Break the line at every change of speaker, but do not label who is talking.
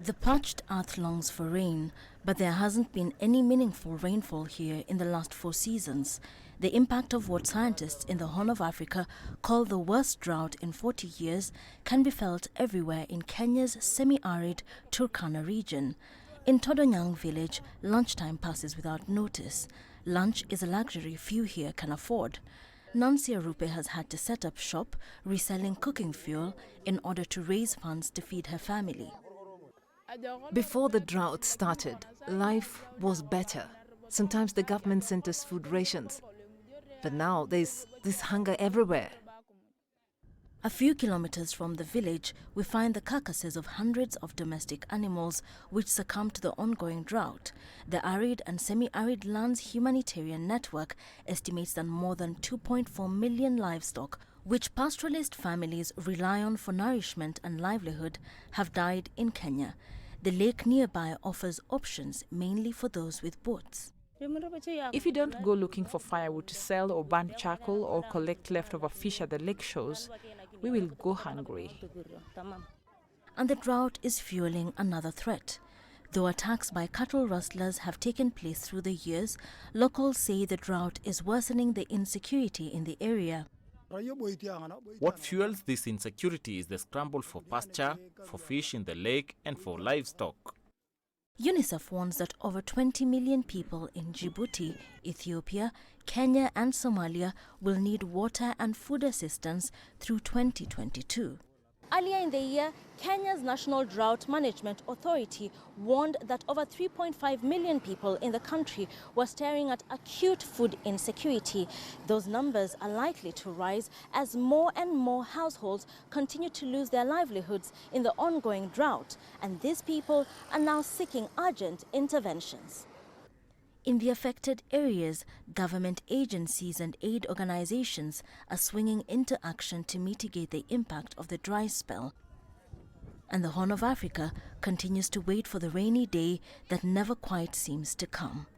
The parched earth longs for rain, but there hasn't been any meaningful rainfall here in the last 4 seasons. The impact of what scientists in the Horn of Africa call the worst drought in 40 years can be felt everywhere in Kenya's semi-arid Turkana region. In Todonyang village, lunchtime passes without notice. Lunch is a luxury few here can afford. Nancy Arupe has had to set up shop reselling cooking fuel in order to raise funds to feed her family.
Before the drought started, life was better. Sometimes the government sent us food rations. But now there's this hunger everywhere.
A few kilometers from the village, we find the carcasses of hundreds of domestic animals which succumbed to the ongoing drought. The Arid and Semi-Arid Lands Humanitarian Network estimates that more than 2.4 million livestock, which pastoralist families rely on for nourishment and livelihood, have died in Kenya. The lake nearby offers options mainly for those with boats.
If you don't go looking for firewood to sell or burn charcoal or collect leftover fish at the lake shores, we will go hungry.
And the drought is fueling another threat. Though attacks by cattle rustlers have taken place through the years, locals say the drought is worsening the insecurity in the area.
What fuels this insecurity is the scramble for pasture, for fish in the lake, and for livestock.
UNICEF warns that over 20 million people in Djibouti, Ethiopia, Kenya and Somalia will need water and food assistance through 2022. Earlier in the year, Kenya's National Drought Management Authority warned that over 3.5 million people in the country were staring at acute food insecurity. Those numbers are likely to rise as more and more households continue to lose their livelihoods in the ongoing drought, and these people are now seeking urgent interventions. In the affected areas, government agencies and aid organizations are swinging into action to mitigate the impact of the dry spell. And the Horn of Africa continues to wait for the rainy day that never quite seems to come.